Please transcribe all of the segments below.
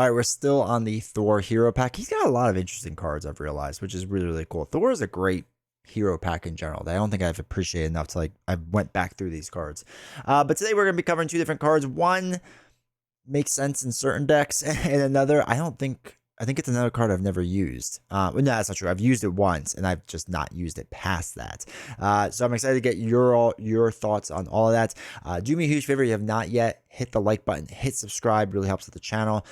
All right, we're still on the Thor hero pack. He's got a lot of interesting cards, I've realized, which is really, really cool. Thor is a great hero pack in general that I don't think I've appreciated enough to I went back through these cards. But today we're going to be covering two different cards. One makes sense in certain decks, and another I think it's another card I've never used. Well, no, that's not true. I've used it once, and I've just not used it past that. So I'm excited to get your thoughts on all of that. Do me a huge favor if you have not yet, hit the like button, hit subscribe. Really helps with the channel.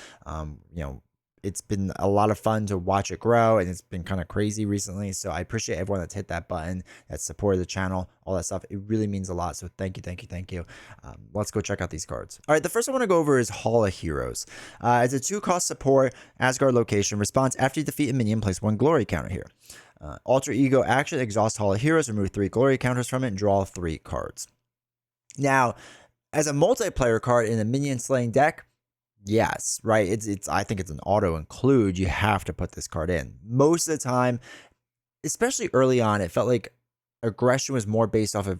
It's been a lot of fun to watch it grow, and it's been kind of crazy recently. So I appreciate everyone that's hit that button, that's supported the channel, all that stuff. It really means a lot. So thank you, thank you, thank you. Let's go check out these cards. All right, the first I want to go over is Hall of Heroes. It's a 2-cost support, Asgard location, response after you defeat a minion, place 1 glory counter here. Alter Ego action, exhaust Hall of Heroes, remove 3 glory counters from it, and draw 3 cards. Now, as a multiplayer card in a minion slaying deck, yes, right. I think it's an auto include. You have to put this card in. Most of the time, especially early on, it felt like aggression was more based off of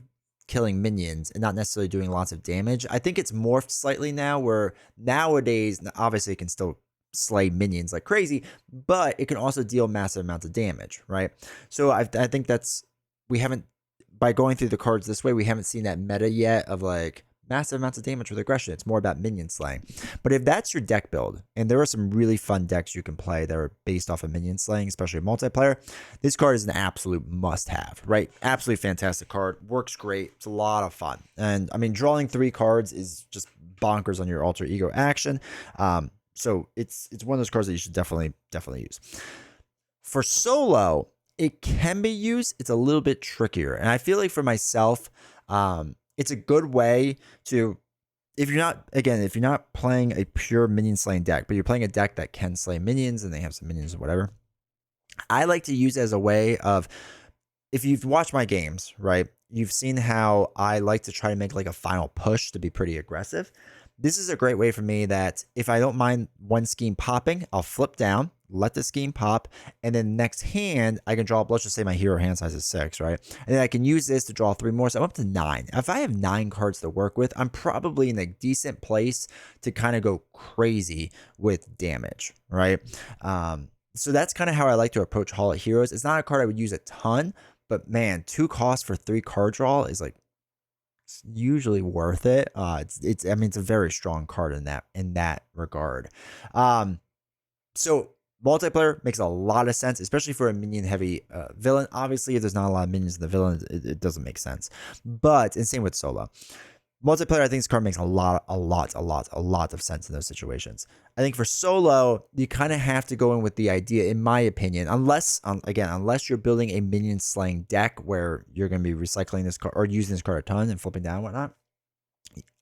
killing minions and not necessarily doing lots of damage. I think it's morphed slightly now, where nowadays, obviously, it can still slay minions like crazy, but it can also deal massive amounts of damage, right? So I think we haven't, by going through the cards this way, we haven't seen that meta yet of like massive amounts of damage with aggression. It's more about minion slaying. But if that's your deck build, and there are some really fun decks you can play that are based off of minion slaying, especially multiplayer, this card is an absolute must-have, right? Absolutely fantastic card. Works great. It's a lot of fun. And I mean, drawing 3 cards is just bonkers on your alter ego action. So it's one of those cards that you should definitely use. For solo, it can be used. It's a little bit trickier. And I feel like for myself, it's a good way to, if you're not playing a pure minion slaying deck, but you're playing a deck that can slay minions and they have some minions or whatever, I like to use it as a way of, if you've watched my games, right, you've seen how I like to try to make like a final push to be pretty aggressive. This is a great way for me that if I don't mind one scheme popping, I'll flip down, let the scheme pop, and then next hand, I can draw up, let's just say my hero hand size is 6, right? And then I can use this to draw 3 more, so I'm up to 9. If I have 9 cards to work with, I'm probably in a decent place to kind of go crazy with damage, right? So that's kind of how I like to approach Hall of Heroes. It's not a card I would use a ton, but man, 2 costs for 3 card draw is like, usually worth it. It's I mean, it's a very strong card in that regard. So multiplayer makes a lot of sense, especially for a minion heavy villain. Obviously, if there's not a lot of minions in the villain, it doesn't make sense. But and same with solo. Multiplayer, I think this card makes a lot of sense in those situations. I think for solo, you kind of have to go in with the idea, in my opinion, unless you're building a minion slaying deck where you're going to be recycling this card or using this card a ton and flipping down and whatnot.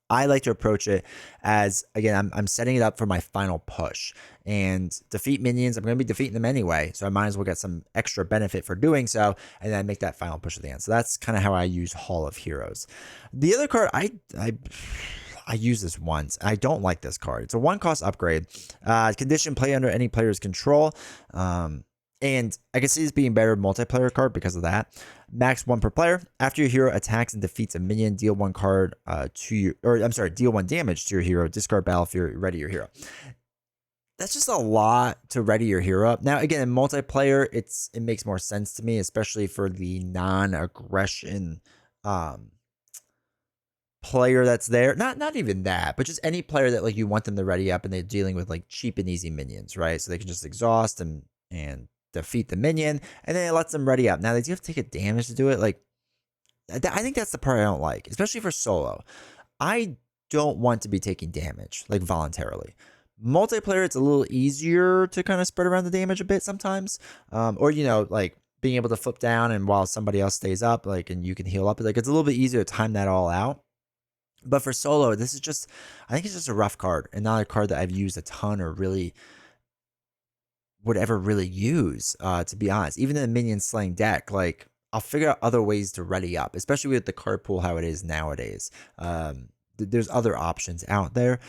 I like to approach it as, again, I'm setting it up for my final push. And defeat minions, I'm going to be defeating them anyway, so I might as well get some extra benefit for doing so, and then make that final push at the end. So that's kind of how I use Hall of Heroes. The other card, I used this once. I don't like this card. It's a 1-cost upgrade. Condition play under any player's control. And I can see this being better multiplayer card because of that. Max 1 per player. After your hero attacks and defeats a minion, deal 1 deal 1 damage to your hero. Discard battlefield, ready your hero. That's just a lot to ready your hero up. Now, again, in multiplayer, it makes more sense to me, especially for the non-aggression player that's there. Not even that, but just any player that like you want them to ready up and they're dealing with like cheap and easy minions, right? So they can just exhaust and defeat the minion, and then it lets them ready up. Now, they do have to take a damage to do it. Like, I think that's the part I don't like, especially for solo. I don't want to be taking damage, like, voluntarily. Multiplayer, it's a little easier to kind of spread around the damage a bit sometimes. Or, like, being able to flip down and while somebody else stays up, like, and you can heal up. Like, it's a little bit easier to time that all out. But for solo, I think it's just a rough card, and not a card that I've used a ton or really would ever really use, to be honest. Even in a minion slaying deck, like, I'll figure out other ways to ready up, especially with the card pool how it is nowadays. There's other options out there,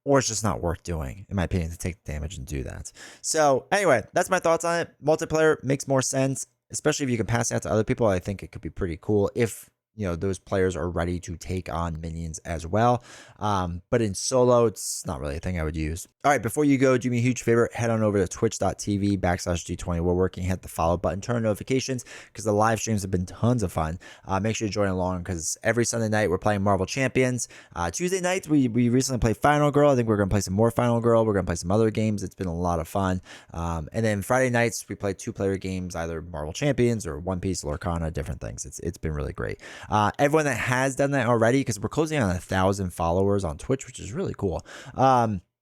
or it's just not worth doing, in my opinion, to take the damage and do that. So anyway, that's my thoughts on it. Multiplayer makes more sense, especially if you can pass it out to other people. I think it could be pretty cool if those players are ready to take on minions as well. But in solo, it's not really a thing I would use. All right, before you go, do me a huge favor, head on over to twitch.tv/G20 Woodworking, hit the follow button, turn on notifications, because the live streams have been tons of fun. Make sure to join along, because every Sunday night we're playing Marvel Champions. Tuesday nights we recently played Final Girl. I think we're going to play some more Final Girl. We're going to play some other games. It's been a lot of fun. And then Friday nights we play 2-player games, either Marvel Champions or One Piece, Lorcana, different things. It's been really great. Everyone that has done that already, because we're closing on 1,000 followers on Twitch, which is really cool.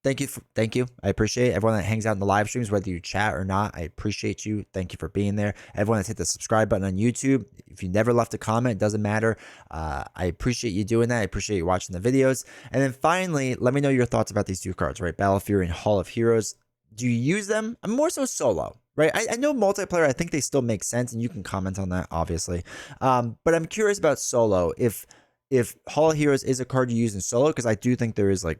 Thank you. I appreciate it. Everyone that hangs out in the live streams, whether you chat or not, I appreciate you. Thank you for being there. Everyone that's hit the subscribe button on YouTube, if you never left a comment, it doesn't matter. I appreciate you doing that. I appreciate you watching the videos. And then finally, let me know your thoughts about these two cards, right? Battle Fury and Hall of Heroes. Do you use them? I'm more so solo, right? I know multiplayer, I think they still make sense, and you can comment on that, obviously. But I'm curious about solo. If Hall of Heroes is a card you use in solo, because I do think there is like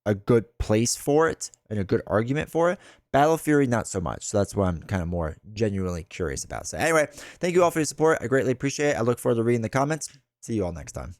a good place for it and a good argument for it. Battle Fury, not so much. So that's what I'm kind of more genuinely curious about. So anyway, thank you all for your support. I greatly appreciate it. I look forward to reading the comments. See you all next time.